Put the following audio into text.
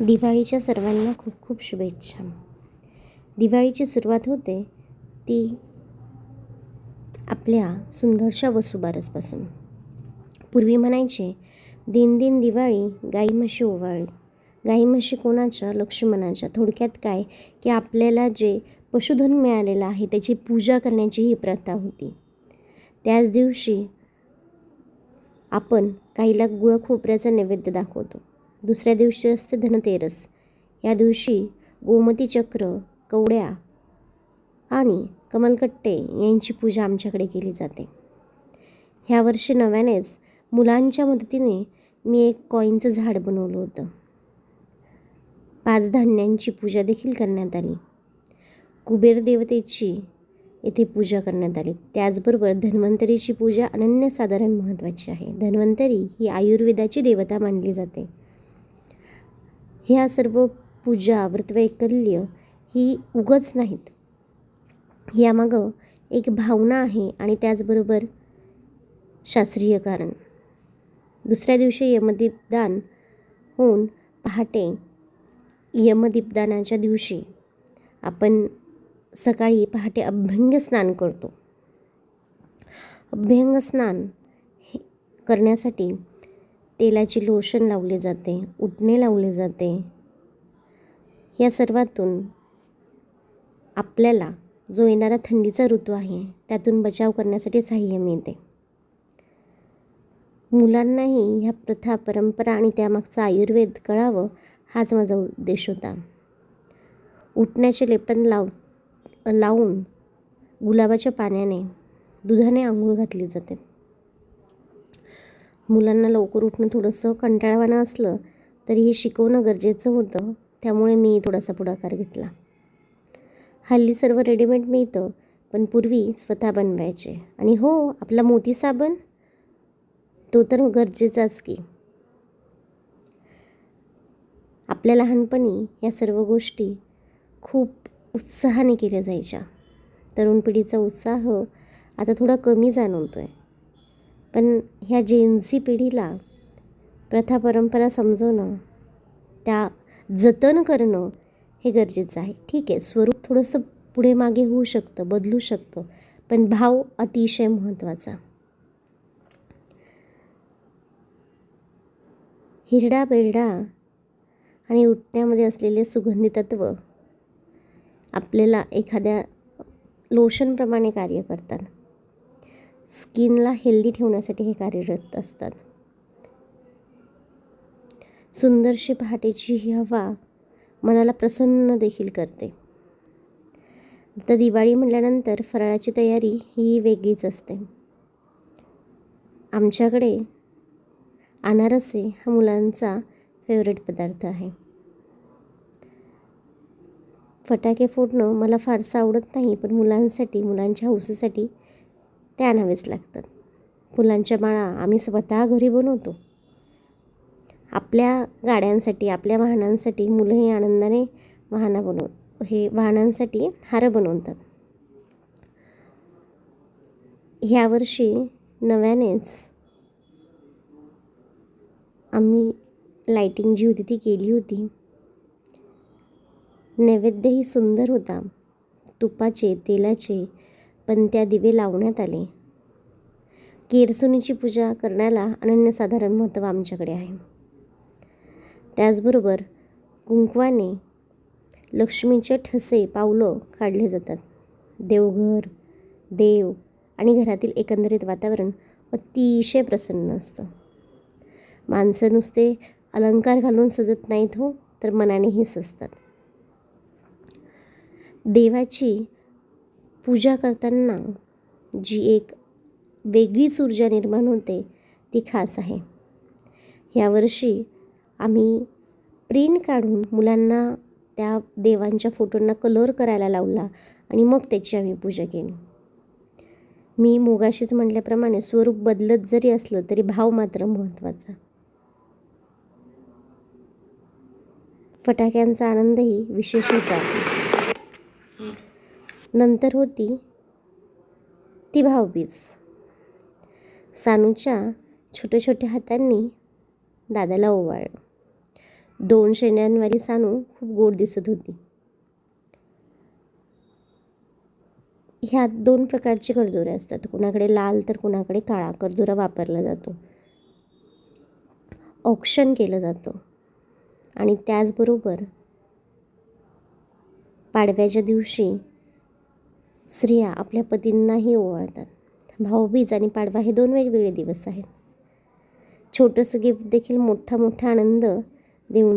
दिवाळीच्या सर्वांना खूप खूप शुभेच्छा. दिवाळीची सुरुवात होते ती आपल्या सुंदरशा वसुबारसपासून. पूर्वी म्हणायचे, दिन दिन दिवाळी गाई म्हशी ओवाळी. गाई म्हशी कोणाच्या? लक्ष्मणाच्या. थोडक्यात काय की आपल्याला जे पशुधन मिळालेलं आहे त्याची पूजा करण्याची ही प्रथा होती. त्याच दिवशी आपण गाईला गुळ खोबऱ्याचा नैवेद्य दाखवतो. दुसऱ्या दिवशी असते धनतेरस. या दिवशी गोमती चक्र, कवड्या आणि कमलकट्टे यांची पूजा आमच्याकडे केली जाते. ह्या वर्षी नव्यानेच मुलांच्या मदतीने मी एक कॉईनचं झाड बनवलं होतं. 5 धान्यांची पूजा देखील करण्यात आली. कुबेर देवतेची येथे पूजा करण्यात आली. त्याचबरोबर धन्वंतरीची पूजा अनन्यसाधारण महत्त्वाची आहे. धन्वंतरी ही आयुर्वेदाची देवता मानली जाते. ह्या सर्व पूजा व्रतवैकल्य ही उगच नाहीत. यामागं एक भावना आहे आणि त्याचबरोबर शास्त्रीय कारण. दुसऱ्या दिवशी यमदीपदान होऊन पहाटे यमदीपदानाच्या दिवशी आपण सकाळी पहाटे अभ्यंग स्नान करतो. अभ्यंग स्नान करण्यासाठी तेलाची लोशन लावले जाते, उटणे लावले जाते. या सर्वातून आपल्याला जो येणारा थंडीचा ऋतू आहे त्यातून बचाव करण्यासाठी सहाय्य मिळते. मुलांनाही ह्या प्रथा, परंपरा आणि त्यामागचं आयुर्वेद कळावं हाच माझा उद्देश होता. उटण्याचे लेपन लावून गुलाबाच्या पाण्याने, दुधाने आंघोळ घातली जाते. मुलांना लवकर उठणं थोडंसं कंटाळवाणं असलं तरी हे शिकवणं गरजेचं होतं. त्यामुळे मी थोडासा पुढाकार घेतला. हल्ली सर्व रेडीमेड मिळतं, पण पूर्वी स्वतः बनवायचे. आणि हो, आपला मोती साबण तो तर गरजेचाच की. आपल्या लहानपणी या सर्व गोष्टी खूप उत्साहाने केल्या जायच्या. तरुण पिढीचा उत्साह आता थोडा कमी जाणवतो आहे. पण ह्या जेनझी पिढीला प्रथा, परंपरा समजवणं, त्या जतन करणं हे गरजेचं आहे. ठीक आहे, स्वरूप थोडंसं पुढे मागे होऊ शकतं, बदलू शकतं, पण भाव अतिशय महत्त्वाचा. हिरडा बेरडा आणि उटण्यामध्ये असलेले सुगंधी तत्व आपल्याला एखाद्या लोशनप्रमाणे कार्य करतात. स्किनला हेल्दी ठेवण्यासाठी हे कार्यरत असतात. सुंदरशी पहाटेची ही हवा मनाला प्रसन्न देखील करते. तर दिवाळी म्हटल्यानंतर फराळाची तयारी ही वेगळीच असते. आमच्याकडे अनारसे हा मुलांचा फेवरेट पदार्थ आहे. फटाके फोडणं मला फारसं आवडत नाही, पण मुलांसाठी, मुलांच्या हौसेसाठी ते आणावेच लागतात. फुलांच्या माळा आम्ही स्वतः घरी बनवतो. आपल्या गाड्यांसाठी, आपल्या वाहनांसाठी मुलंही आनंदाने वाहनांसाठी हार बनवतात. ह्यावर्षी नव्यानेच आम्ही लाईटिंग जी होती ती केली होती. नैवेद्यही सुंदर होता. तुपाचे, तेलाचे पंत्या दिवे लावण्यात आले. केरसुणीची पूजा करण्याला अनन्यसाधारण महत्त्व आमच्याकडे आहे. त्याचबरोबर कुंकवाने लक्ष्मीचे ठसे, पावलं काढले जातात. देवघर, देव आणि घरातील एकंदरीत वातावरण अतिशय प्रसन्न असतं. माणसं नुसते अलंकार घालून सजत नाहीत हो, तर मनानेही सजतात. देवाची पूजा करताना जी एक वेगळीच ऊर्जा निर्माण होते ती खास आहे. यावर्षी आम्ही प्रिंट काढून मुलांना त्या देवांच्या फोटोंना कलर करायला लावला आणि मग त्याची आम्ही पूजा केली. मी मगाशीच म्हटल्याप्रमाणे स्वरूप बदलत जरी असलं तरी भाव मात्र महत्त्वाचा. फटाक्यांचा आनंदही विशेष होता. नंतर होती ती भाऊबीज. सानूच्या छोट्या छोट्या हातांनी दादाला ओवाळलं. 2 शेंड्यांवाली सानू खूप गोड दिसत होती. ह्यात 2 प्रकारचे करदुरे असतात, कुणाकडे लाल तर कुणाकडे काळा करदुरा वापरला जातो. औक्षण केलं जातं आणि त्याचबरोबर पाडव्याच्या दिवशी स्त्रिया आपल्या पतींनाही ओवाळतात. भाऊबीज आणि पाडवा हे 2 वेगवेगळे दिवस आहेत. छोटंसं गिफ्ट देखील मोठा आनंद देऊन